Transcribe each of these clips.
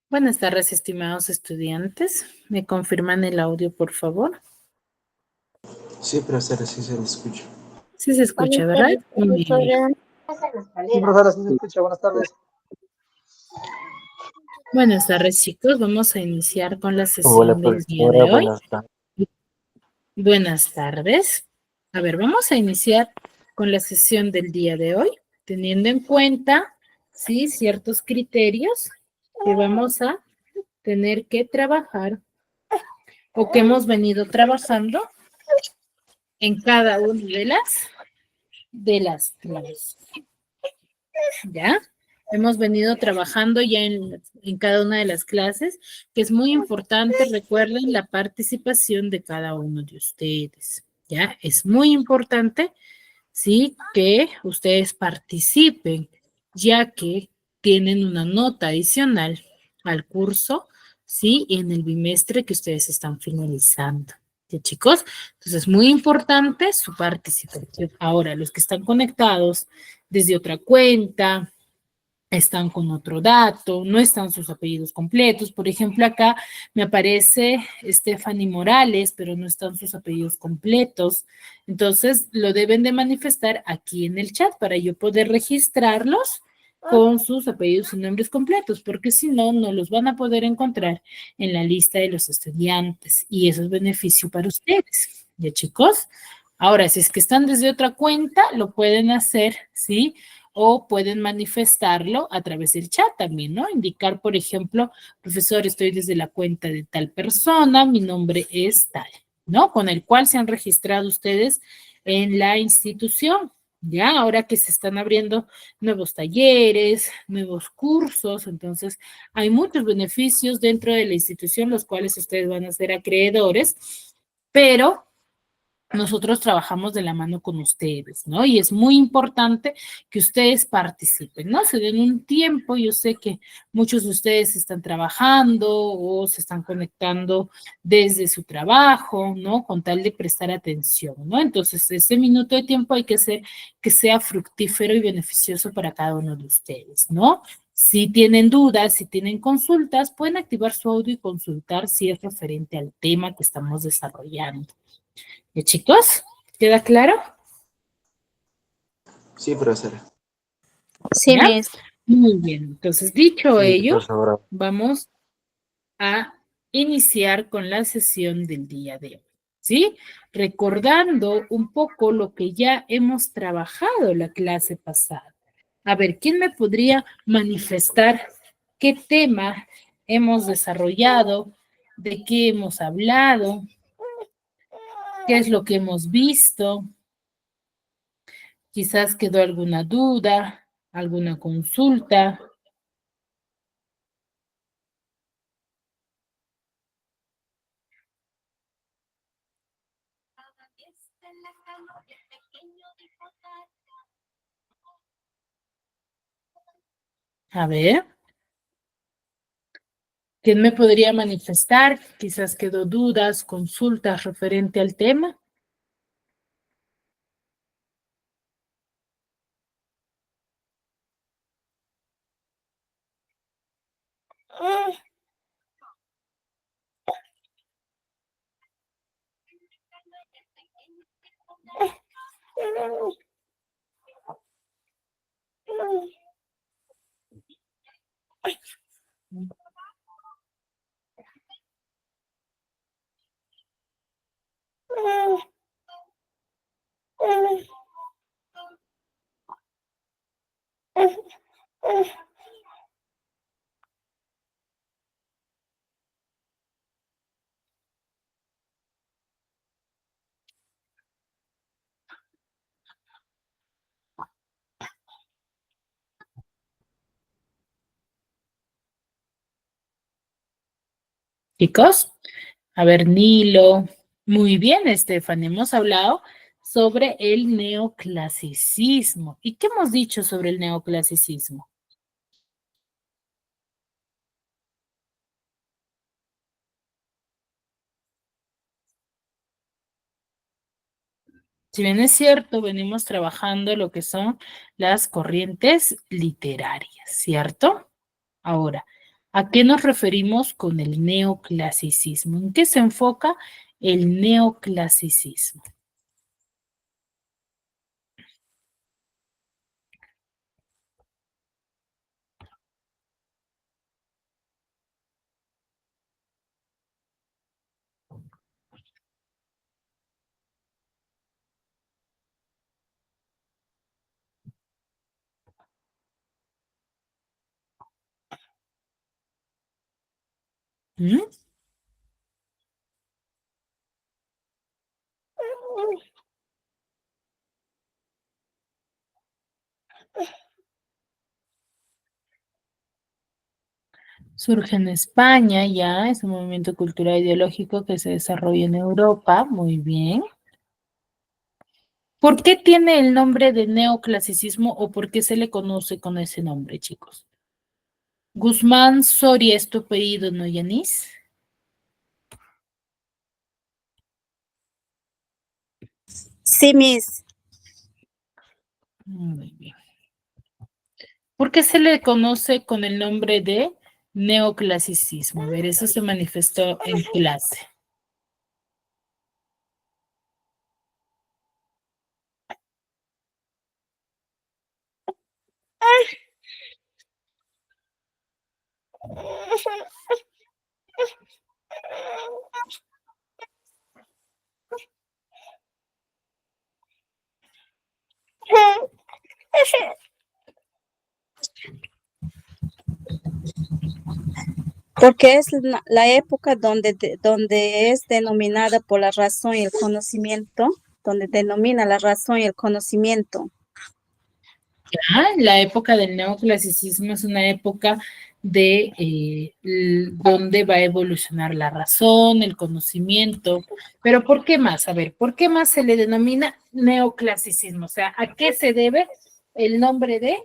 Buenas tardes, estimados estudiantes. ¿Me confirman el audio, por favor? Sí, profesora, sí se le escucha. Sí se escucha, ¿verdad? Muy bien. Sí, profesora, sí se escucha. Buenas tardes. Buenas tardes, chicos. Vamos a iniciar con la Hola, sesión del día profesora, de hoy. buenas tardes. Buenas tardes. A ver, vamos a iniciar con la sesión del día de hoy, teniendo en cuenta, sí, ciertos criterios que vamos a tener que trabajar o que hemos venido trabajando en cada una de las clases. ¿Ya? Hemos venido trabajando ya en cada una de las clases, que es muy importante, recuerden, la participación de cada uno de ustedes. ¿Ya? Es muy importante, sí, que ustedes participen, ya que tienen una nota adicional al curso, sí, en el bimestre que ustedes están finalizando. ¿Ya, chicos? Entonces, es muy importante su participación. Ahora, los que están conectados desde otra cuenta, están con otro dato, no están sus apellidos completos. Por ejemplo, acá me aparece Stephanie Morales, pero no están sus apellidos completos. Entonces, lo deben de manifestar aquí en el chat para yo poder registrarlos con sus apellidos y nombres completos, porque si no, no los van a poder encontrar en la lista de los estudiantes y eso es beneficio para ustedes. ¿Ya, chicos? Ahora, si es que están desde otra cuenta, lo pueden hacer, ¿sí? O pueden manifestarlo a través del chat también, ¿no? Indicar, por ejemplo, profesor, estoy desde la cuenta de tal persona, mi nombre es tal, ¿no? Con el cual se han registrado ustedes en la institución. Ya, ahora que se están abriendo nuevos talleres, nuevos cursos, entonces hay muchos beneficios dentro de la institución, los cuales ustedes van a ser acreedores, pero nosotros trabajamos de la mano con ustedes, ¿no? Y es muy importante que ustedes participen, ¿no? Se den un tiempo, yo sé que muchos de ustedes están trabajando o se están conectando desde su trabajo, ¿no? Con tal de prestar atención, ¿no? Entonces, ese minuto de tiempo hay que hacer que sea fructífero y beneficioso para cada uno de ustedes, ¿no? Si tienen dudas, si tienen consultas, pueden activar su audio y consultar si es referente al tema que estamos desarrollando. Chicos, ¿queda claro? Sí, profesora. Sí, ¿Ya? Miss. Muy bien. Entonces, dicho Sí, ello, profesora. vamos a iniciar con la sesión del día de hoy, ¿sí? Recordando un poco lo que ya hemos trabajado la clase pasada. A ver, ¿quién me podría manifestar qué tema hemos desarrollado, de qué hemos hablado, qué es lo que hemos visto? Quizás quedó alguna duda, alguna consulta. A ver, ¿quién me podría manifestar? Quizás quedó dudas, consultas referente al tema. Chicos, a ver, Nilo. Muy bien, Estefan, hemos hablado sobre el neoclasicismo. ¿Y qué hemos dicho sobre el neoclasicismo? Si bien es cierto, venimos trabajando lo que son las corrientes literarias, ¿cierto? Ahora, ¿A qué nos referimos con el neoclasicismo? ¿En qué se enfoca el neoclasicismo? ¿Mm? Surge en España, ya, es un movimiento cultural ideológico que se desarrolla en Europa, muy bien. ¿Por qué tiene el nombre de neoclasicismo o por qué se le conoce con ese nombre, chicos? Guzmán Soria es tu apellido, ¿no, Yanis? Sí, Miss. Muy bien. ¿Por qué se le conoce con el nombre de neoclasicismo? A ver, eso se manifestó en clase. Porque es la época donde es denominada por la razón y el conocimiento, donde denomina la razón y el conocimiento. La época del neoclasicismo es una época de donde va a evolucionar la razón, el conocimiento, pero ¿por qué más? A ver, ¿por qué más se le denomina neoclasicismo? O sea, ¿a qué se debe el nombre de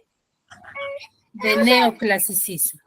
neoclasicismo?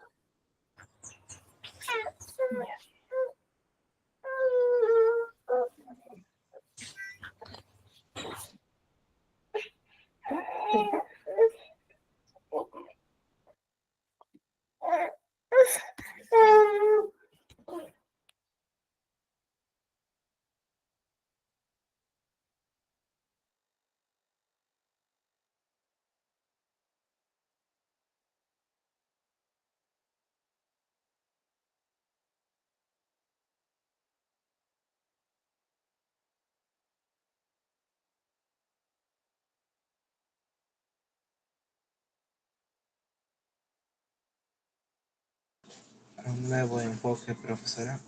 Un nuevo enfoque, profesora.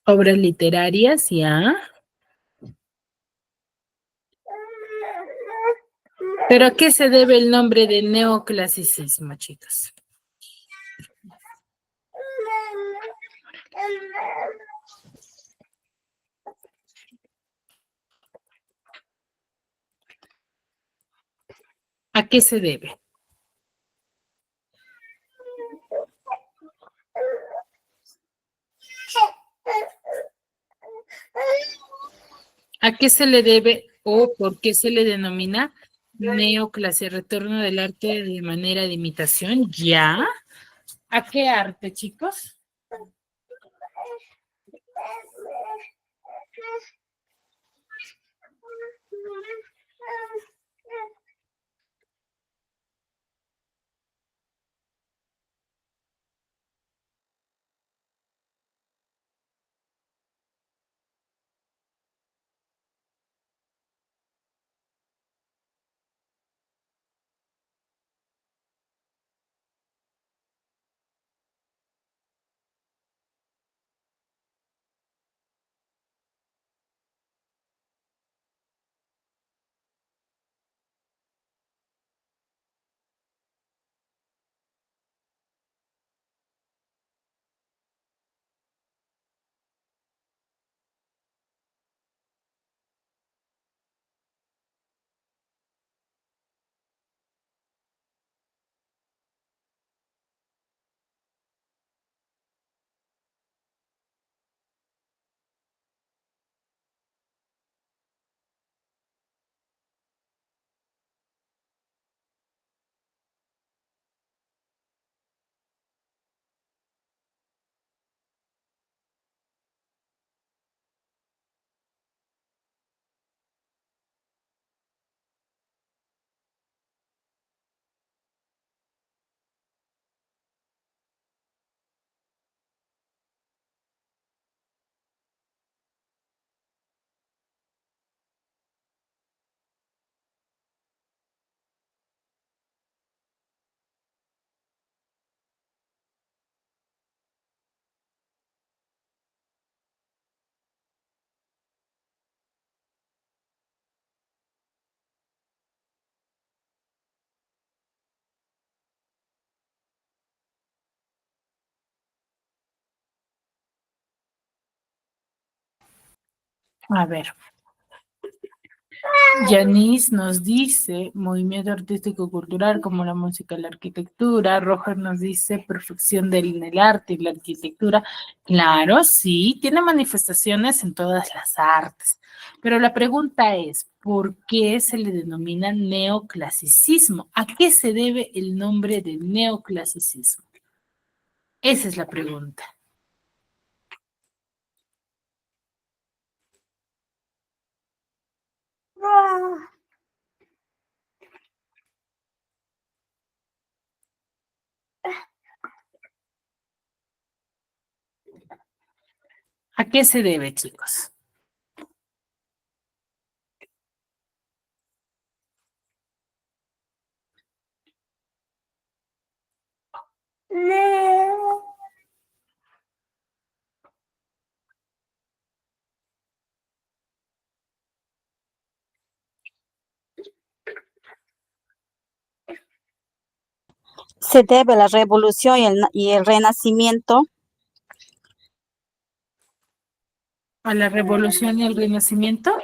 Obras literarias, ya. ¿Pero a qué se debe el nombre de neoclasicismo, chicos? ¿A qué se debe? ¿A qué se le debe ¿O por qué se le denomina neoclasia? Retorno del arte de manera de imitación. ¿Ya? ¿A qué arte, chicos? A ver. Yanis nos dice movimiento artístico-cultural como la música y la arquitectura. Roger nos dice perfección en el arte y la arquitectura. Claro, sí, tiene manifestaciones en todas las artes. Pero la pregunta es, ¿por qué se le denomina neoclasicismo? ¿A qué se debe el nombre de neoclasicismo? Esa es la pregunta. ¿A qué se debe, chicos? Se debe a la revolución y el renacimiento ¿A la revolución y el renacimiento?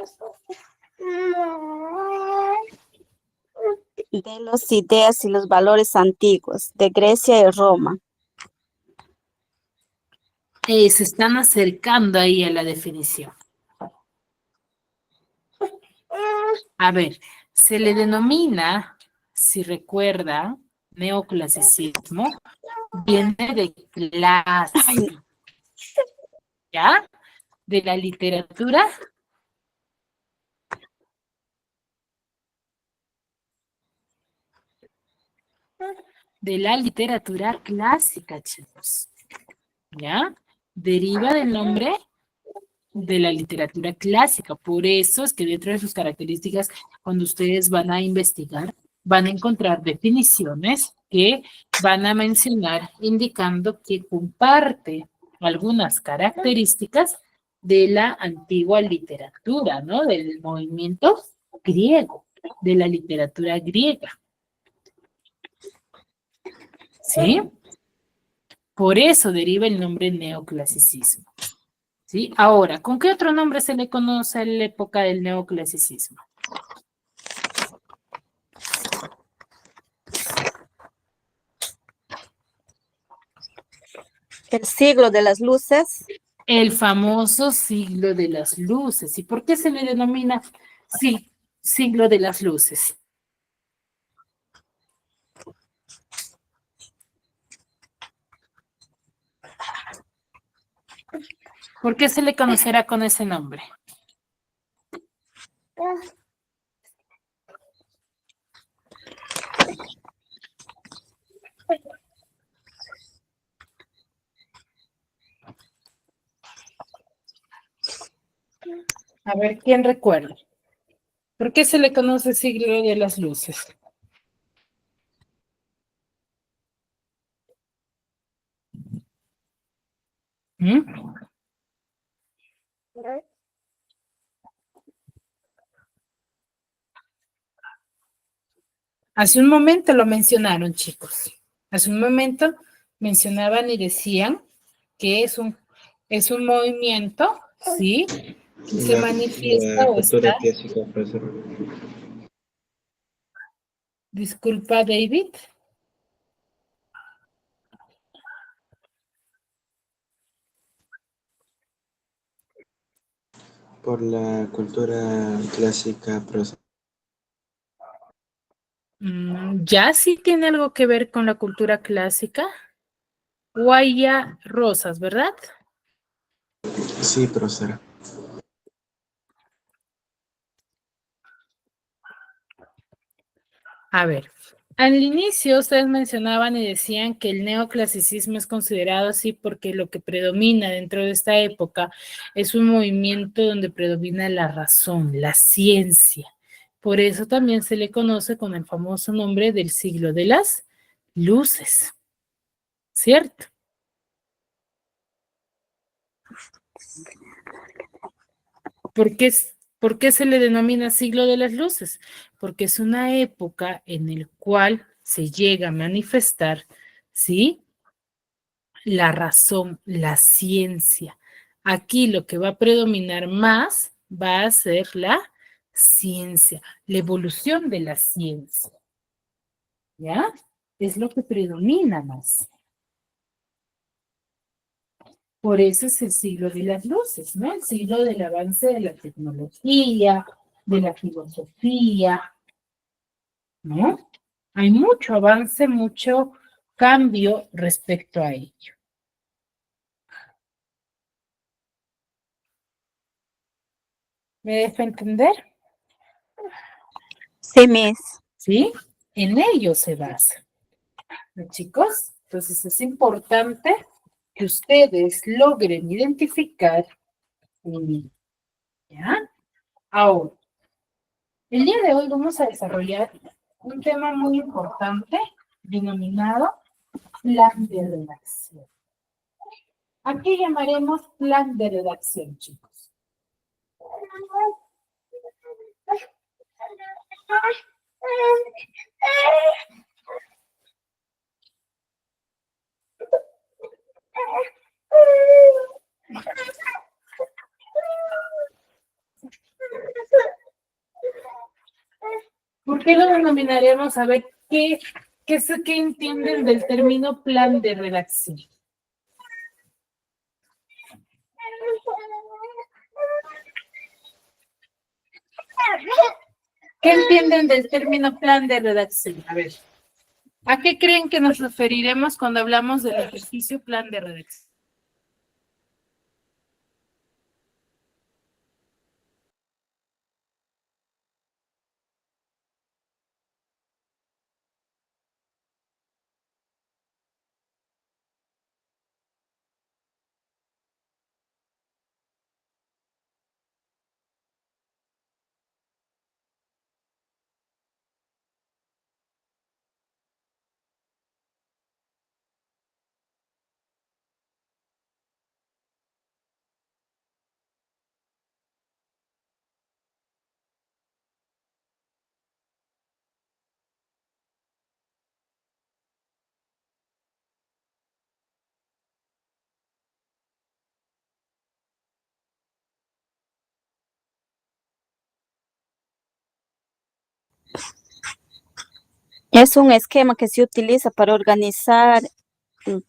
de las ideas y los valores antiguos de Grecia y Roma. Se están acercando ahí a la definición. A ver, se le denomina, si recuerda, neoclasicismo, viene de clase, ¿ya? De la literatura. De la literatura clásica, chicos, ¿ya? Deriva del nombre de la literatura clásica. Por eso es que dentro de sus características, cuando ustedes van a investigar, van a encontrar definiciones que van a mencionar indicando que comparte algunas características de la antigua literatura, ¿no? Del movimiento griego, de la literatura griega. ¿Sí? Por eso deriva el nombre neoclasicismo. ¿Sí? Ahora, ¿con qué otro nombre se le conoce a la época del neoclasicismo? El siglo de las luces, El famoso siglo de las luces. ¿Y por qué se le denomina Sí, siglo de las luces. ¿Por qué se le conocerá con ese nombre? A ver, ¿quién recuerda? ¿Por qué se le conoce siglo de las luces? ¿Mm? Hace un momento lo mencionaron, chicos. Hace un momento mencionaban y decían que es un movimiento, ¿sí? Que se manifiesta La o está. cultura clásica, profesor. Disculpa, David. Por la cultura clásica, profesor. ¿Ya sí tiene algo que ver con la cultura clásica? Guaya Rosas, ¿verdad? Sí, profesora. A ver, al inicio ustedes mencionaban y decían que el neoclasicismo es considerado así porque lo que predomina dentro de esta época es un movimiento donde predomina la razón, la ciencia. Por eso también se le conoce con el famoso nombre del siglo de las luces, ¿cierto? ¿Por qué se le denomina siglo de las luces? Porque es una época en la cual se llega a manifestar, ¿sí? La razón, la ciencia. Aquí lo que va a predominar más va a ser la ciencia, la evolución de la ciencia. ¿Ya? Es lo que predomina más. Por eso es el siglo de las luces, ¿no? El siglo del avance de la tecnología, de la filosofía, ¿no? Hay mucho avance, mucho cambio respecto a ello. ¿Me dejo entender? Sí, Miss. ¿Sí? En ello se basa. ¿No, chicos? Entonces es importante que ustedes logren identificar, ¿ya? Ahora, el día de hoy vamos a desarrollar un tema muy importante denominado plan de redacción. ¿A qué llamaremos plan de redacción, chicos? ¿Por qué lo denominaremos? A ver, ¿qué entienden del término plan de redacción? ¿Qué entienden del término plan de redacción? A ver, ¿a qué creen que nos referiremos cuando hablamos del ejercicio plan de redacción? Es un esquema que se utiliza para organizar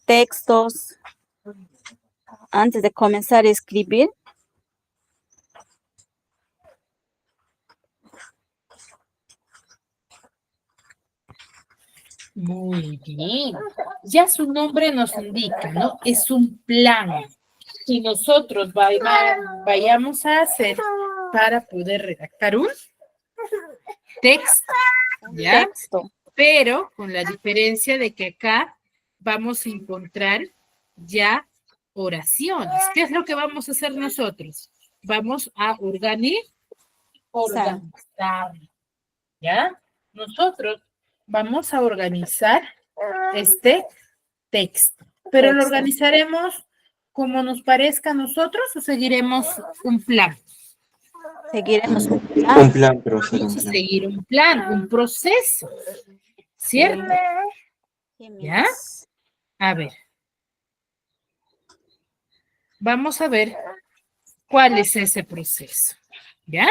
textos antes de comenzar a escribir. Muy bien. Ya su nombre nos indica, ¿no? Es un plan que nosotros vayamos a hacer para poder redactar un texto, ¿ya? Texto. Pero con la diferencia de que acá vamos a encontrar ya oraciones. ¿Qué es lo que vamos a hacer nosotros? Vamos a organizar, ¿ya? Nosotros vamos a organizar este texto, pero lo organizaremos como nos parezca a nosotros o seguiremos un plan. Seguiremos un Un plan, profesor, Vamos un a plan. seguir un plan, un proceso, ¿cierto? ¿Ya? A ver. Vamos a ver cuál es ese proceso. ¿Ya?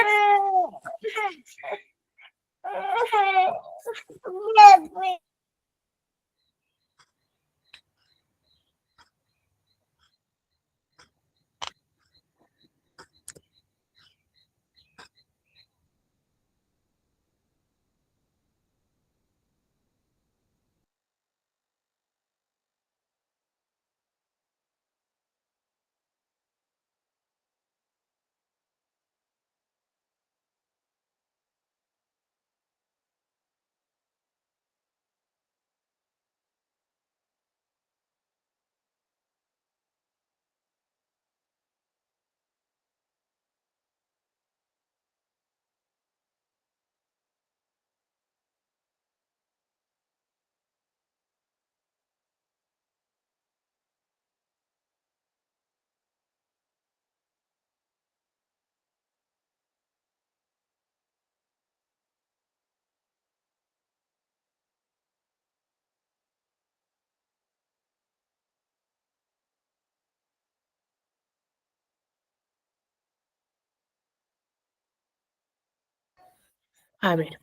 A ver,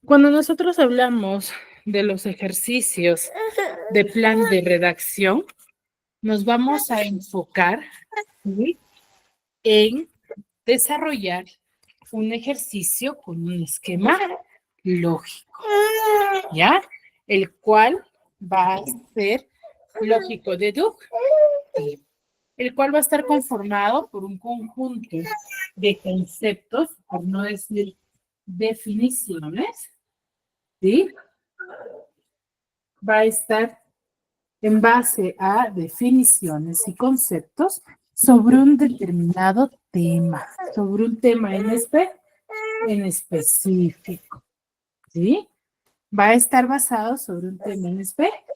cuando nosotros hablamos de los ejercicios de plan de redacción, nos vamos a enfocar, ¿sí?, en desarrollar un ejercicio con un esquema lógico, ¿ya? El cual va a ser lógico deductivo, el cual va a estar conformado por un conjunto de conceptos, por no decir definiciones, ¿sí? Va a estar en base a definiciones y conceptos sobre un determinado tema, sobre un tema en específico, ¿sí? Va a estar basado sobre un tema en específico.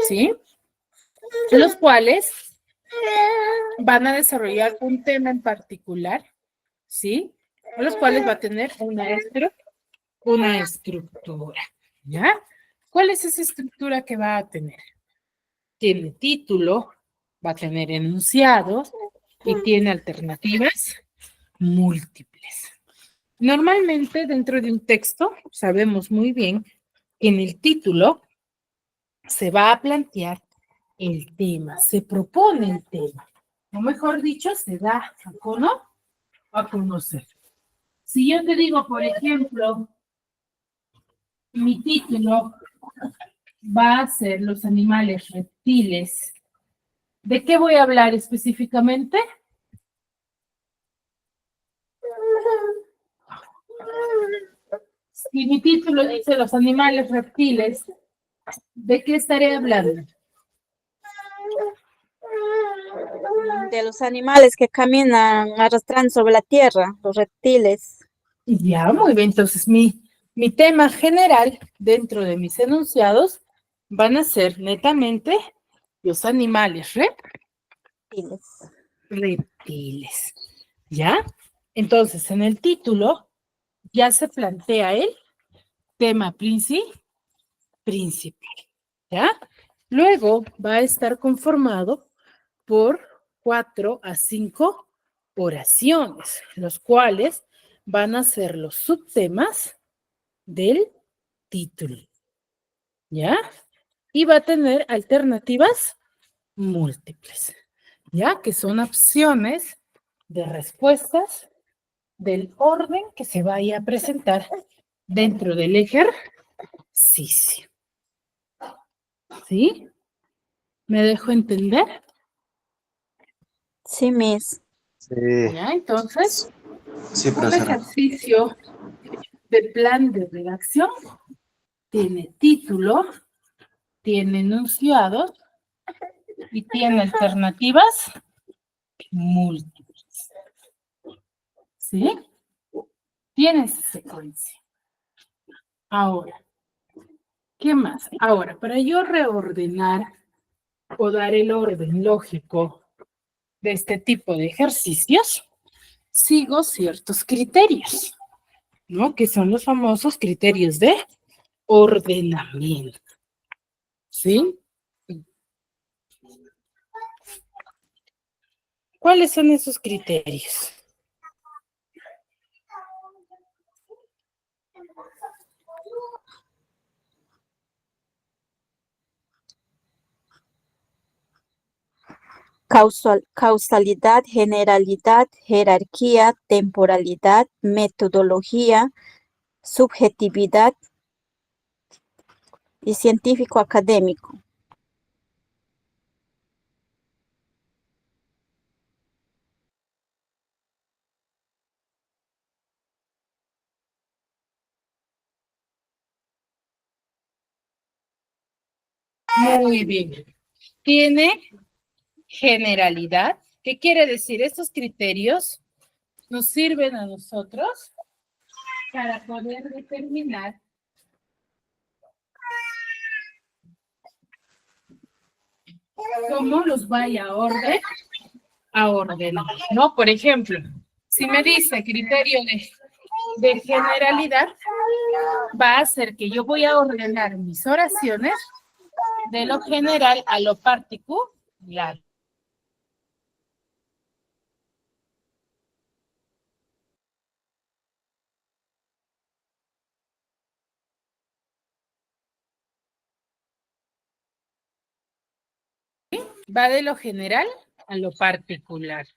¿Sí? Los cuales van a desarrollar un tema en particular, ¿sí? Los cuales va a tener una estructura, ¿ya? ¿Cuál es esa estructura que va a tener? Tiene título, va a tener enunciados y tiene alternativas múltiples. Normalmente dentro de un texto sabemos muy bien que en el título se va a plantear el tema, se propone el tema, o mejor dicho, se da a conocer. Si yo te digo, por ejemplo, mi título va a ser los animales reptiles, ¿de qué voy a hablar específicamente? Si mi título dice los animales reptiles, ¿de qué estaré hablando? De los animales que caminan arrastrando sobre la tierra, los reptiles. Ya, muy bien. Entonces, mi tema general dentro de mis enunciados van a ser netamente los animales reptiles. ¿Ya? Entonces, en el título ya se plantea el tema principal. ¿Ya? Luego va a estar conformado por 4 a 5 oraciones, los cuales van a ser los subtemas del título, ¿ya? Y va a tener alternativas múltiples. ¿ya? Que son opciones de respuestas del orden que se vaya a presentar dentro del ejercicio. ¿Sí? ¿Me dejo entender? Sí, Miss. Sí, ¿Ya? Entonces, sí, un profesora. ejercicio de plan de redacción tiene título, tiene enunciados y tiene alternativas múltiples. ¿Sí? Tiene esa secuencia. Ahora, ¿qué más? Ahora, para yo reordenar o dar el orden lógico de este tipo de ejercicios, sigo ciertos criterios, ¿no? Que son los famosos criterios de ordenamiento. ¿Sí? ¿Cuáles son esos criterios? Causalidad, generalidad, jerarquía, temporalidad, metodología, subjetividad y científico académico. Muy bien. Tiene generalidad. ¿Qué quiere decir? Estos criterios nos sirven a nosotros para poder determinar cómo los vaya a ordenar, ¿no? Por ejemplo, si me dice criterio de generalidad, va a hacer que yo voy a ordenar mis oraciones de lo general a lo particular. Va de lo general a lo particular.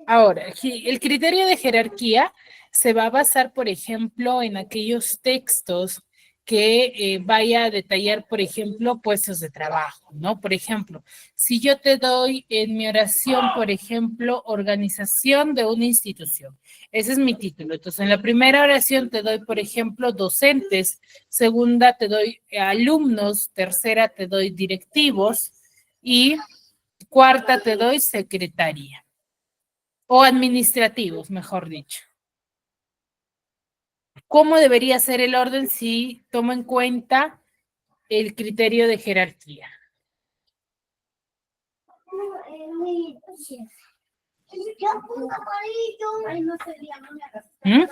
Ahora, el criterio de jerarquía se va a basar, por ejemplo, en aquellos textos que vaya a detallar, por ejemplo, puestos de trabajo, ¿no? Por ejemplo, si yo te doy en mi oración, por ejemplo, organización de una institución, ese es mi título. Entonces, en la primera oración te doy, por ejemplo, docentes, segunda te doy alumnos, tercera te doy directivos y cuarta te doy secretaria. O administrativos, mejor dicho. ¿Cómo debería ser el orden si tomo en cuenta el criterio de jerarquía? ¿Mm?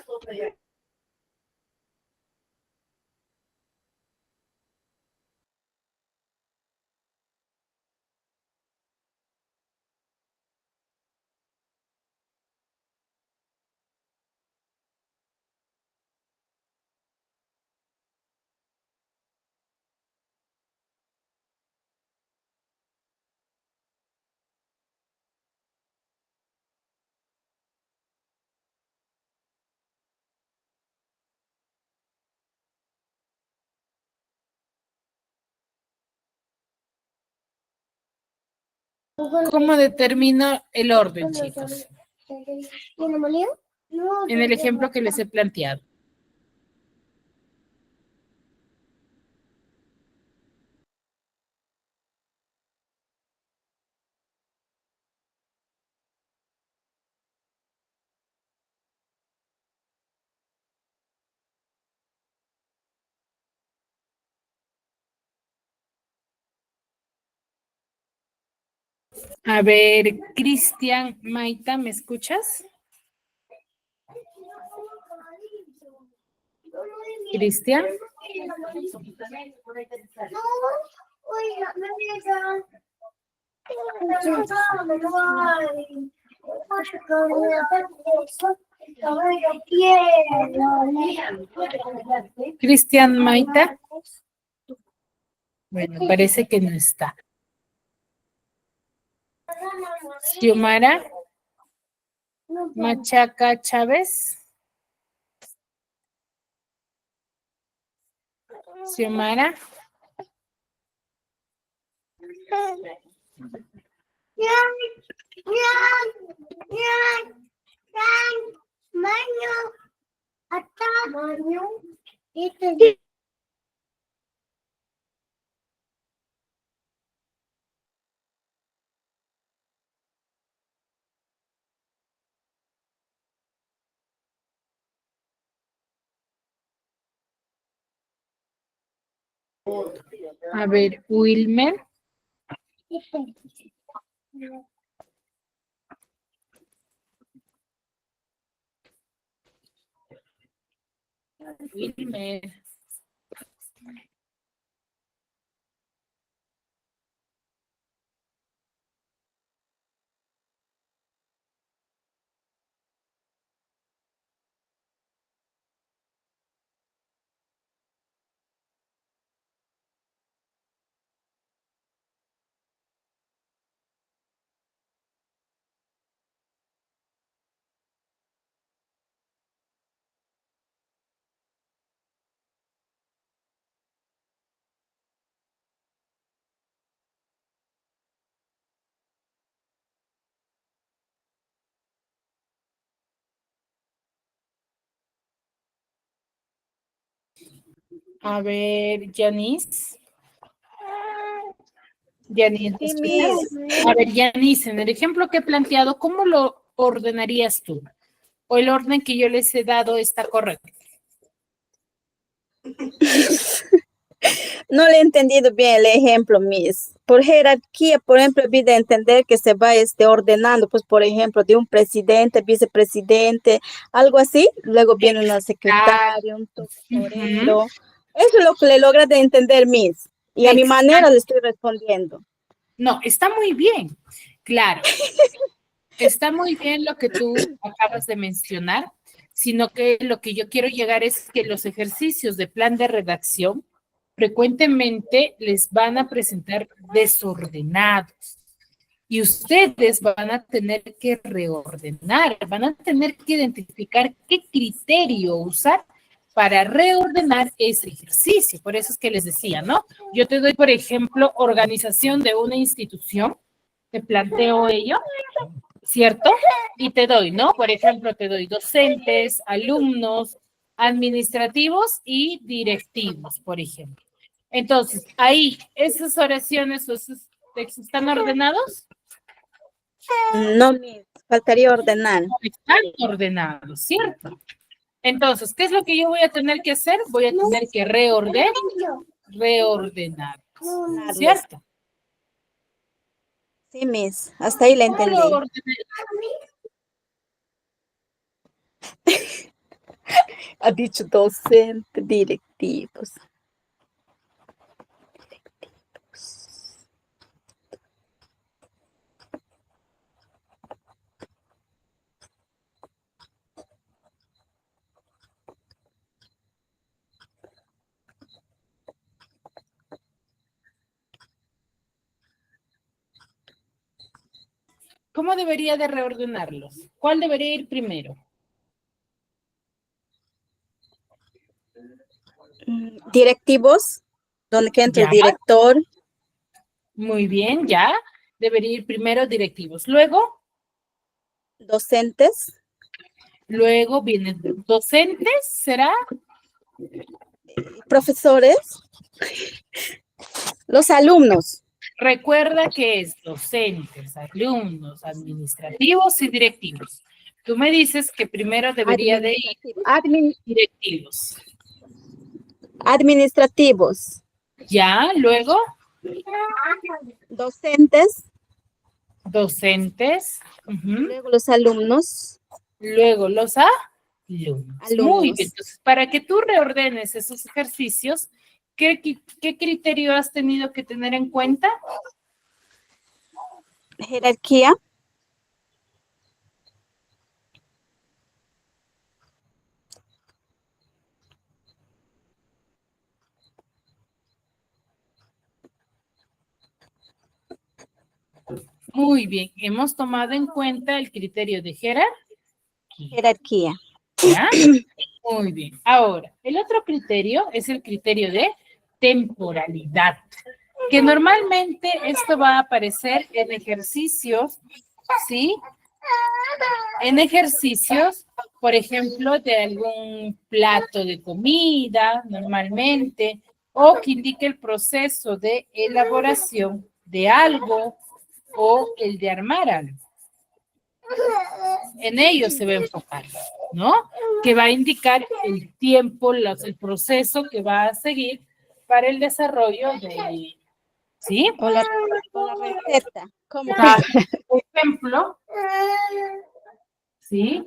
¿Cómo determino el orden, chicos? En el ejemplo que les he planteado. A ver, Cristian, Maita, ¿me escuchas? Cristian. Cristian Maita. Bueno, parece que no está. Xiomara Machaca Chávez. Xiomara. A ver, Wilmer. Wilmer. A ver, Janice. Janice, Sí, ¿escuchas? A ver, Janice, en el ejemplo que he planteado, ¿cómo lo ordenarías tú? ¿O el orden que yo les he dado está correcto? No le he entendido bien el ejemplo, Miss. Por jerarquía, por ejemplo, vi de entender que se va ordenando, pues, por ejemplo, de un presidente, vicepresidente, algo así. Luego viene una secretaria, un tesorero. Eso es lo que le logra de entender, Miss. Y a mi manera le estoy respondiendo. No, está muy bien, claro. Está muy bien lo que tú acabas de mencionar, sino que lo que yo quiero llegar es que los ejercicios de plan de redacción frecuentemente les van a presentar desordenados y ustedes van a tener que reordenar, van a tener que identificar qué criterio usar para reordenar ese ejercicio. Por eso es que les decía, ¿no? Yo te doy, por ejemplo, organización de una institución, te planteo ello, ¿cierto? Y te doy, ¿no? Por ejemplo, te doy docentes, alumnos, administrativos y directivos, por ejemplo. Entonces, ahí, esas oraciones o esos textos están ordenados. No, Miss, faltaría ordenar. No están ordenados, ¿cierto? Entonces, ¿qué es lo que yo voy a tener que hacer? Voy a tener que reordenar, ¿cierto? Sí, Miss, hasta ahí le entendí. Ha dicho docente, directivos. ¿Cómo debería de reordenarlos? ¿Cuál debería ir primero? Directivos, donde que entra el Ya. director. Muy bien, ya. Debería ir primero directivos. Luego Docentes. Luego vienen docentes, ¿será? Profesores. Los alumnos. Recuerda que es docentes, alumnos, administrativos y directivos. Tú me dices que primero debería de ir directivos. Administrativos. Ya, luego Docentes. docentes. Luego los alumnos. Luego los alumnos. Muy bien. Entonces, para que tú reordenes esos ejercicios, ¿qué criterio has tenido que tener en cuenta? Jerarquía. Muy bien, hemos tomado en cuenta el criterio de Jerarquía. ¿ya? Muy bien. Ahora, el otro criterio es el criterio de temporalidad, que normalmente esto va a aparecer en ejercicios, ¿sí? En ejercicios, por ejemplo, de algún plato de comida, normalmente, o que indique el proceso de elaboración de algo o el de armar algo. En ello se va a enfocar, ¿no? Que va a indicar el tiempo, el proceso que va a seguir para el desarrollo de, ¿sí? O la receta. ¿Cómo? Por ejemplo, ¿sí?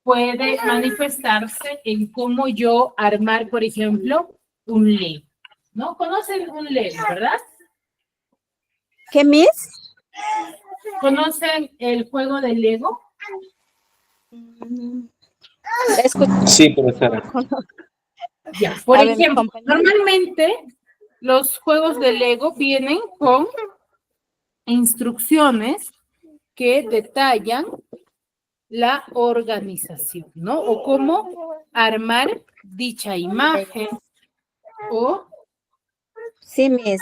Puede manifestarse en cómo yo armar, por ejemplo, un Lego, ¿no? ¿Conocen un Lego, verdad? ¿Qué, Miss? ¿Conocen el juego de Lego? Sí, profesora. Ya, por A ver, mi ejemplo, compañero. normalmente los juegos de Lego vienen con instrucciones que detallan la organización, ¿no? O cómo armar dicha imagen o... Sí, Miss.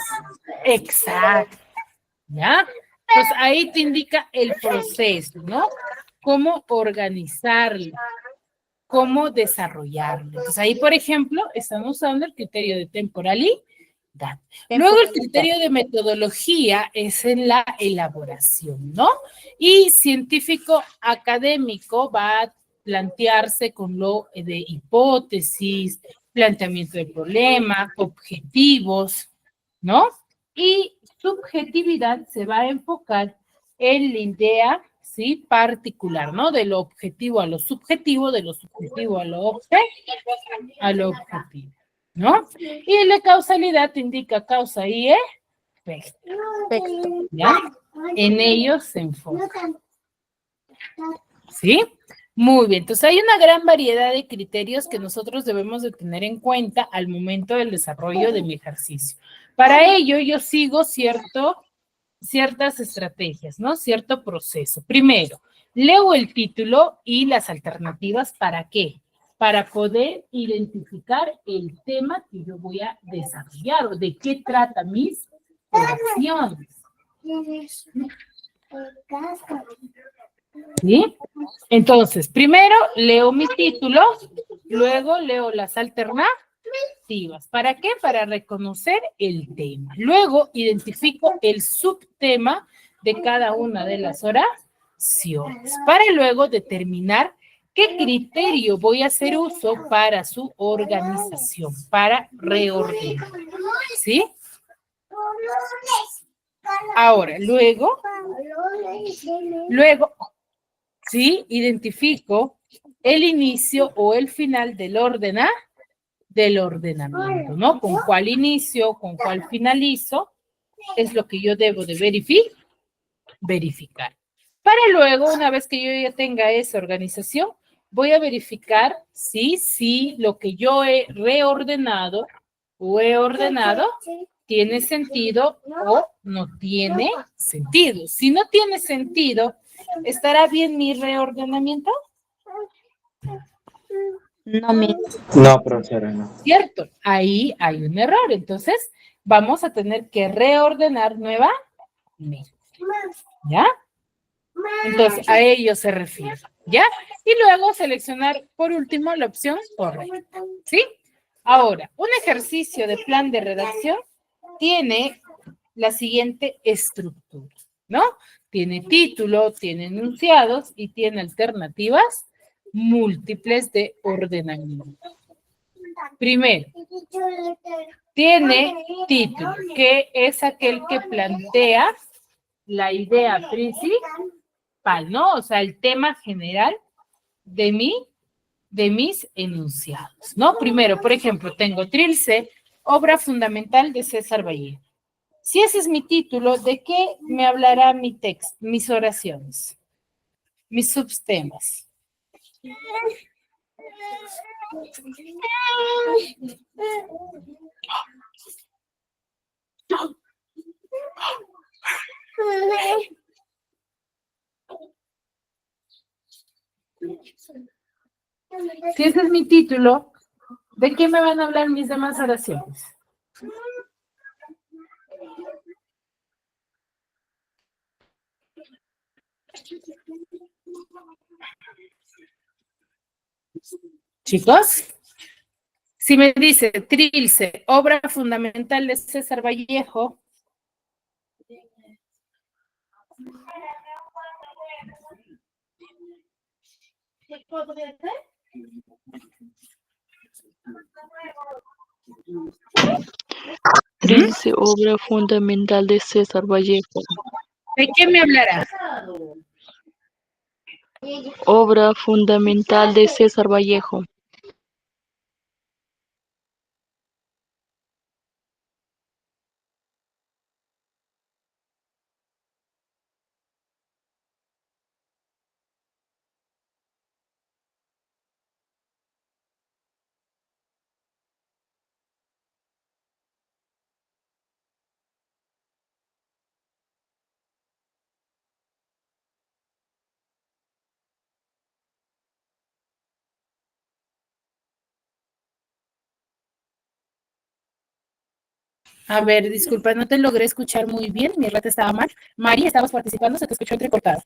Exacto, ¿ya? Pues ahí te indica el proceso, ¿no? Cómo organizarlo, cómo desarrollarlo. Entonces ahí, por ejemplo, estamos usando el criterio de temporalidad. Luego el criterio de metodología es en la elaboración, ¿no? Y científico académico va a plantearse con lo de hipótesis, planteamiento de problema, objetivos, ¿no? Y subjetividad se va a enfocar en la idea, ¿sí? Particular, ¿no? De lo objetivo a lo subjetivo, de lo subjetivo a lo objetivo, ¿no? Y la causalidad indica causa y efecto, ¿ya? En ellos se enfoca. ¿Sí? Muy bien, entonces hay una gran variedad de criterios que nosotros debemos de tener en cuenta al momento del desarrollo de mi ejercicio. Para ello yo sigo ciertas estrategias, ¿no? Cierto proceso. Primero, leo el título y las alternativas, ¿para qué? Para poder identificar el tema que yo voy a desarrollar o de qué trata mis oraciones. ¿Sí? Entonces, primero leo mi título, luego leo las alternativas. ¿Para qué? Para reconocer el tema. Luego identifico el subtema de cada una de las oraciones, para luego determinar qué criterio voy a hacer uso para su organización, para reordenar. ¿Sí? Ahora, luego, ¿sí? Identifico el inicio o el final del ordenamiento, ¿no? Con cuál inicio, con cuál finalizo, es lo que yo debo de verificar. Para luego, una vez que yo ya tenga esa organización, voy a verificar si lo que yo he reordenado o he ordenado tiene sentido o no tiene sentido. Si no tiene sentido, ¿estará bien mi reordenamiento? No, Miss. No, profesora, no. Cierto, ahí hay un error. Entonces, vamos a tener que reordenar nuevamente. ¿Ya? Entonces, a ello se refiere. ¿Ya? Y luego seleccionar, por último, la opción correcta. ¿Sí? Ahora, un ejercicio de plan de redacción tiene la siguiente estructura, ¿no? Tiene título, tiene enunciados y tiene alternativas múltiples de ordenamiento. Primero, tiene título, que es aquel que plantea la idea principal, ¿no? O sea, el tema general de mis enunciados, ¿no? Primero, por ejemplo, tengo Trilce, obra fundamental de César Vallejo. Si ese es mi título, ¿de qué me hablará mi texto, mis oraciones, mis subtemas? Si ese es mi título, ¿de qué me van a hablar mis demás oraciones? Chicos, si me dice Trilce, obra fundamental de César Vallejo, ¿qué podría ser? Trilce, obra fundamental de César Vallejo. ¿De qué me hablará? Obra fundamental de César Vallejo. A ver, disculpa, no te logré escuchar muy bien, mi rata estaba mal. María, estabas participando, se te escuchó entrecortado.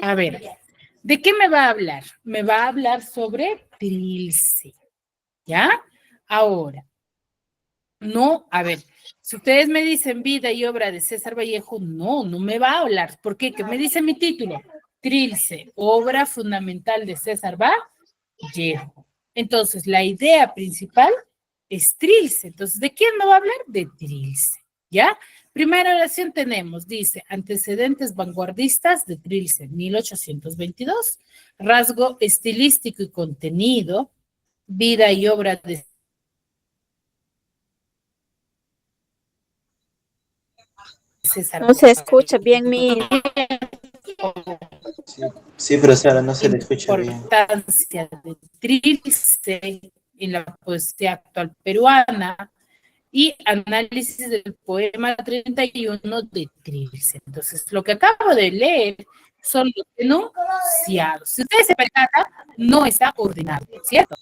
A ver, ¿de qué me va a hablar? Me va a hablar sobre Trilce, ¿ya? Ahora, no, a ver, si ustedes me dicen vida y obra de César Vallejo, no me va a hablar. ¿Por qué? ¿Qué me dice mi título? Trilce, obra fundamental de César Vallejo. Entonces, la idea principal es Trilce. Entonces, ¿de quién me va a hablar? De Trilce, ¿ya? Primera oración tenemos, dice, antecedentes vanguardistas de Trilce, 1822, rasgo estilístico y contenido, vida y obra de César No se escucha bien mi... Sí, sí, profesora, no se le escucha bien. importancia de Trilce en la poesía actual peruana y análisis del poema 31 de Trilce. Entonces, lo que acabo de leer son los enunciados. Si ustedes se percatan, no está ordenado, ¿cierto?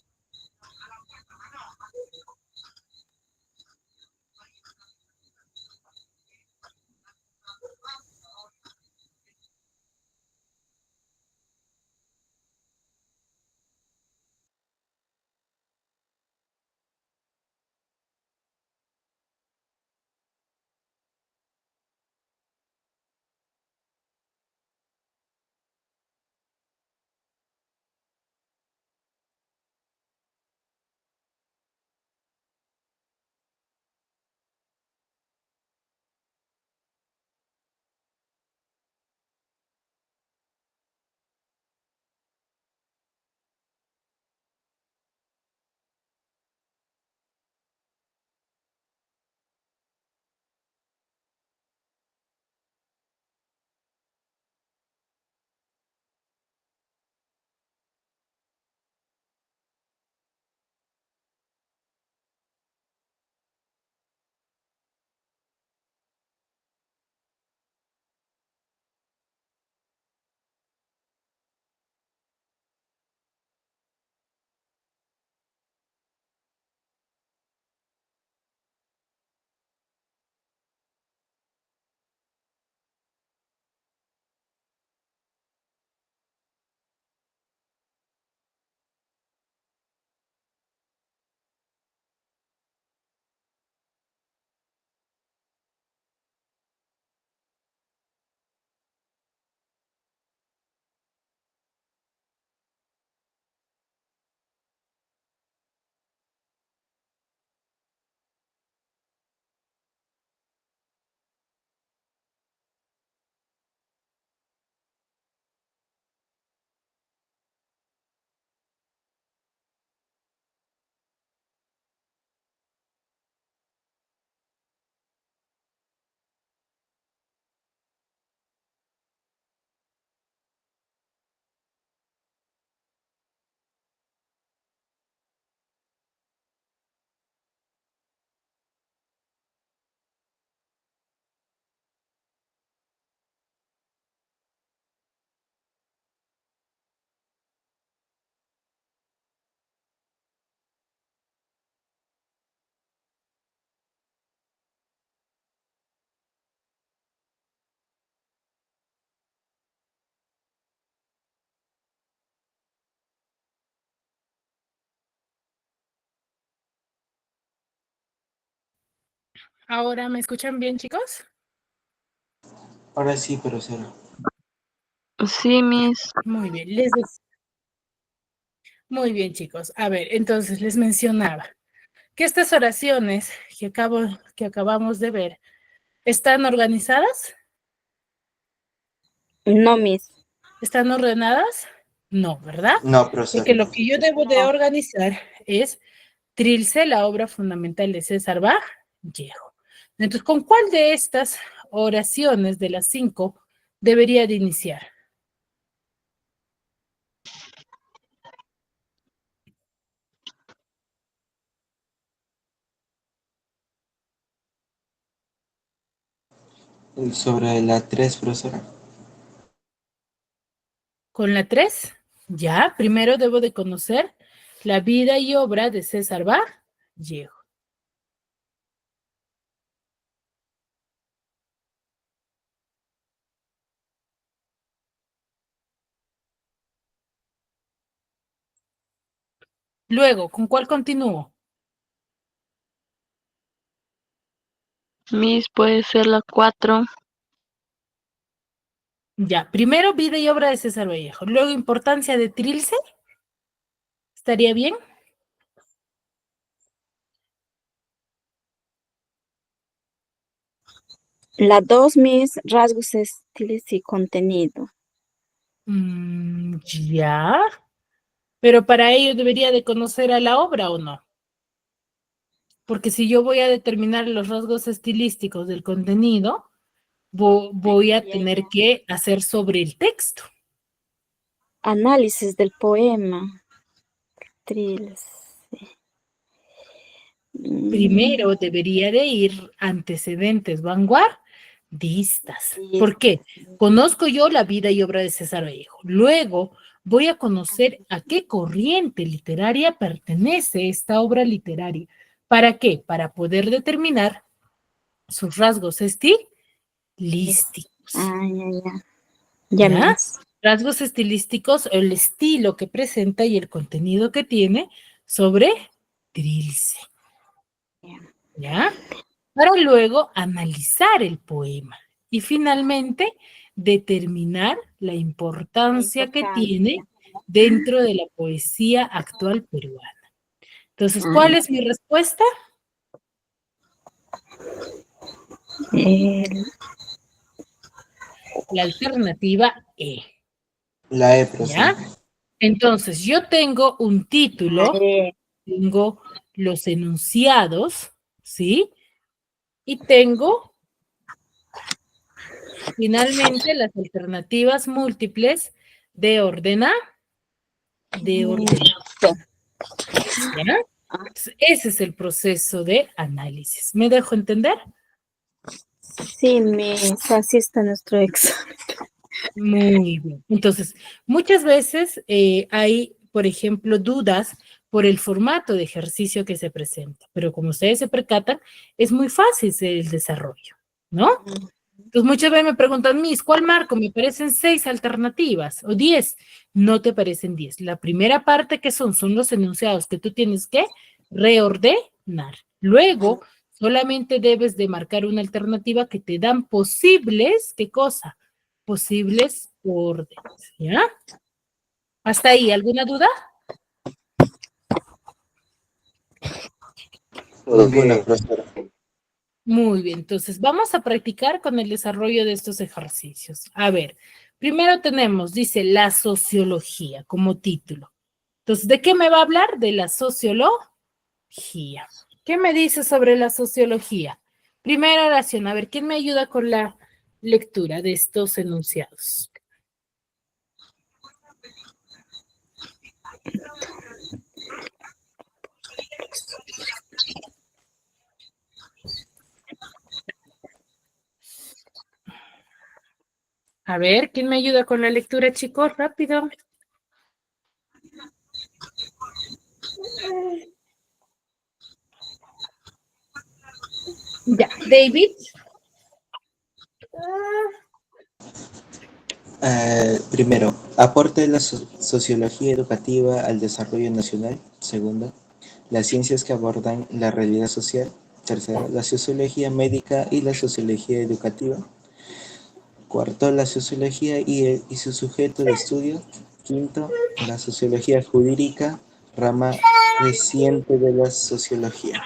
¿Ahora me escuchan bien, chicos? Ahora sí, profesora. Sí, Miss. Muy bien, muy bien, chicos. A ver, entonces les mencionaba que estas oraciones que acabamos de ver, ¿están organizadas? No, Miss. ¿Están ordenadas? No, ¿verdad? No, profesora. Porque lo que yo debo de No. organizar es Trilce, la obra fundamental de César Vallejo. Entonces, ¿con cuál de estas oraciones de las 5 debería de iniciar? Sobre la 3, profesora. Con la 3, ya, primero debo de conocer la vida y obra de César Vallejo. Luego, ¿con cuál continúo? Miss puede ser la 4. Ya, primero vida y obra de César Vallejo, luego importancia de Trilce, ¿estaría bien? La 2, Miss, rasgos, estilos y contenido. Ya, pero para ello debería de conocer a la obra o no. Porque si yo voy a determinar los rasgos estilísticos del contenido, voy a tener que hacer sobre el texto. Análisis del poema. Trilce. Primero debería de ir antecedentes vanguardistas. ¿Por qué? Conozco yo la vida y obra de César Vallejo. Luego voy a conocer a qué corriente literaria pertenece esta obra literaria. ¿Para qué? Para poder determinar sus rasgos estilísticos. Ya. ¿Ya? Miss. Rasgos estilísticos, el estilo que presenta y el contenido que tiene sobre Trilce. ¿Ya? Para luego analizar el poema y finalmente determinar la importancia que tiene dentro de la poesía actual peruana. Entonces, ¿cuál es mi respuesta? La alternativa E. La E, profesora. ¿Ya? Entonces, yo tengo un título, tengo los enunciados, ¿sí? Y tengo finalmente las alternativas múltiples de ordenar. ¿Ya? Entonces, ese es el proceso de análisis. ¿Me dejo entender? Sí, Miss, así está nuestro examen. Muy bien. Entonces, muchas veces hay, por ejemplo, dudas por el formato de ejercicio que se presenta, pero como ustedes se percatan, es muy fácil el desarrollo, ¿no? Entonces, muchas veces me preguntan, Miss, ¿cuál marco? Me parecen 6 alternativas o 10. No te parecen 10. La primera parte que son los enunciados que tú tienes que reordenar. Luego, solamente debes de marcar una alternativa que te dan posibles, ¿qué cosa? Posibles órdenes, ¿ya? Hasta ahí, ¿alguna duda? Ninguna, profesora. Muy bien, entonces vamos a practicar con el desarrollo de estos ejercicios. A ver, primero tenemos, dice, la sociología como título. Entonces, ¿de qué me va a hablar? De la sociología. ¿Qué me dice sobre la sociología? Primera oración, a ver, ¿quién me ayuda con la lectura de estos enunciados? A ver, ¿quién me ayuda con la lectura, chicos? Rápido. Ya, David. Primero, aporte de la sociología educativa al desarrollo nacional. Segunda, las ciencias que abordan la realidad social. Tercero, la sociología médica y la sociología educativa. Cuarto, la sociología y su sujeto de estudio. Quinto, la sociología jurídica, rama reciente de la sociología.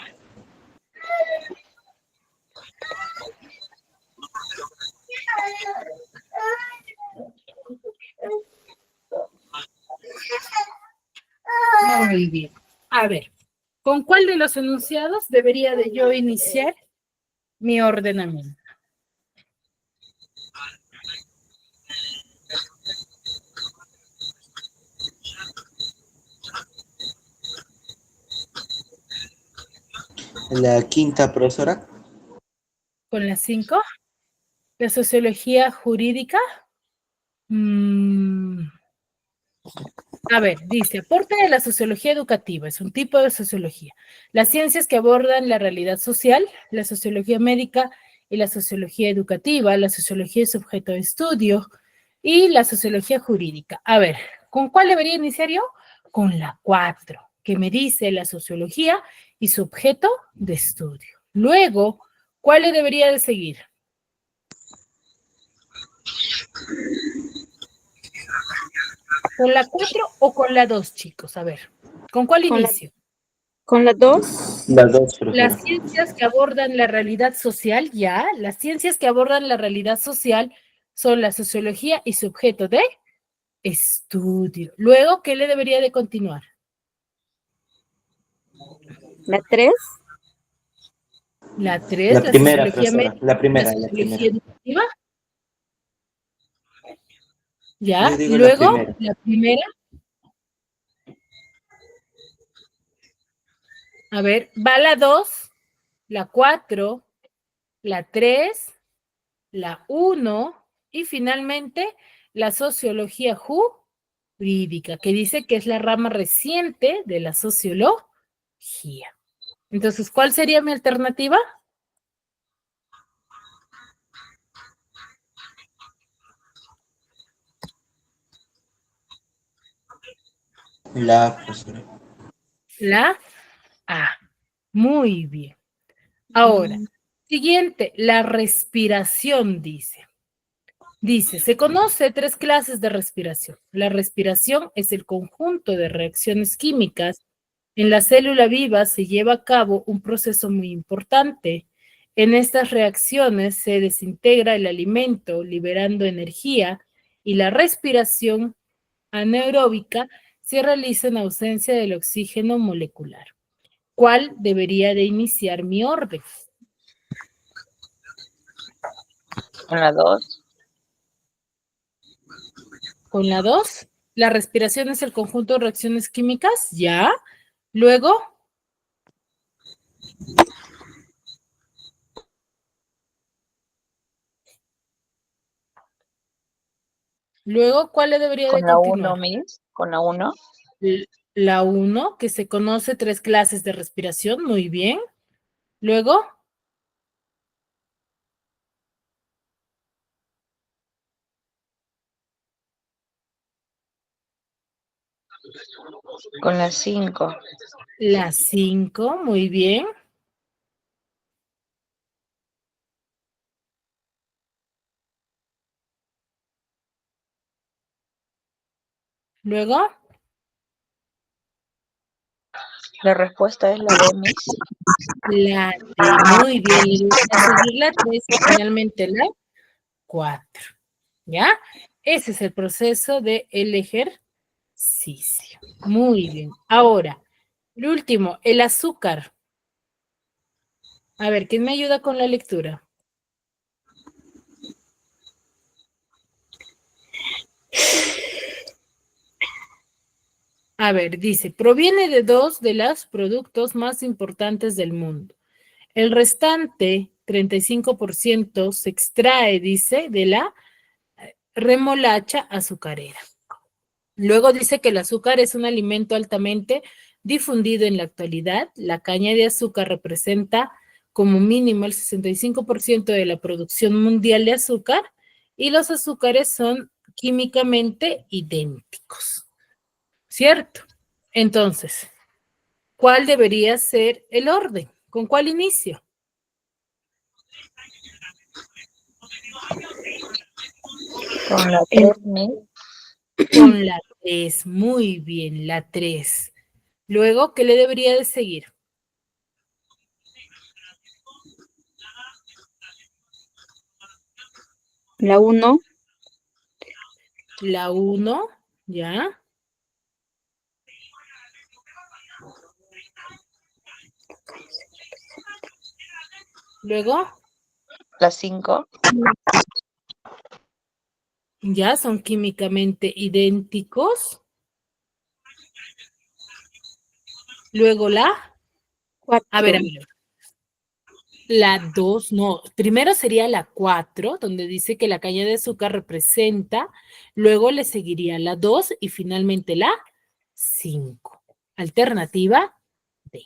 Muy bien. A ver, ¿con cuál de los enunciados debería de yo iniciar mi ordenamiento? La quinta, profesora. ¿Con las 5? ¿La sociología jurídica? A ver, dice, aporte de la sociología educativa, es un tipo de sociología. Las ciencias que abordan la realidad social, la sociología médica y la sociología educativa, la sociología es objeto de estudio y la sociología jurídica. A ver, ¿con cuál debería iniciar yo? Con la 4, que me dice la sociología y su objeto de estudio. Luego, ¿cuál le debería de seguir? ¿Con la 4 o con la 2, chicos? A ver, ¿con cuál inicio? Con la 2. La dos, profesora. Las ciencias que abordan la realidad social, ya, las ciencias que abordan la realidad social son la sociología y su objeto de estudio. Luego, ¿qué le debería de continuar? La 3. La 3, La la primera, sociología profesora. médica, La primera, la la sociología primera. educativa. Ya, Yo digo la luego, primera. la primera. A ver, va la 2, la 4, la 3, la 1 y finalmente la sociología jurídica, que dice que es la rama reciente de la sociología. Entonces, ¿cuál sería mi alternativa? La, profesora. La A. Muy bien. Ahora, siguiente, la respiración, dice. Dice, se conoce 3 clases de respiración. La respiración es el conjunto de reacciones químicas. En la célula viva se lleva a cabo un proceso muy importante. En estas reacciones se desintegra el alimento, liberando energía, y la respiración anaeróbica se realiza en ausencia del oxígeno molecular. ¿Cuál debería de iniciar mi orden? Con la 2. Con la 2, la respiración es el conjunto de reacciones químicas, ya. Luego, ¿cuál le debería de Con la 1, continuar? Miss. Con la 1. La 1, que se conoce 3 clases de respiración, muy bien. Luego, Con la 5. la 5, muy bien. Luego, La respuesta es la D, Miss. la D, muy bien. Le voy a seguir la 3 y finalmente la 4. ¿Ya? Ese es el proceso del ejercicio. Muy bien. Ahora, el último, el azúcar. A ver, ¿quién me ayuda con la lectura? A ver, dice, proviene de 2 de los productos más importantes del mundo. El restante, 35%, se extrae, dice, de la remolacha azucarera. Luego dice que el azúcar es un alimento altamente difundido en la actualidad. La caña de azúcar representa como mínimo el 65% de la producción mundial de azúcar y los azúcares son químicamente idénticos, ¿cierto? Entonces, ¿cuál debería ser el orden? ¿Con cuál inicio? Con la 3, Miss. Con la 3, muy bien, la 3. Luego, ¿qué le debería de seguir? La 1, La 1, ¿ya? Luego, La 5. ya son químicamente idénticos. Luego la, 4. a ver, la 2, no, primero sería la 4, donde dice que la caña de azúcar representa, luego le seguiría la 2 y finalmente la 5. Alternativa D.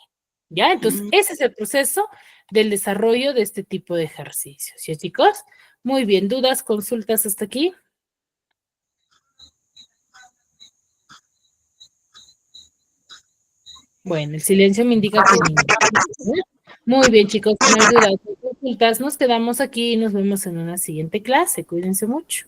¿Ya? Entonces, ese es el proceso del desarrollo de este tipo de ejercicios. ¿Sí, chicos? Muy bien, ¿dudas, consultas hasta aquí? Bueno, el silencio me indica que ningún. Muy bien, chicos, no hay dudas. Consultas, nos quedamos aquí y nos vemos en una siguiente clase. Cuídense mucho.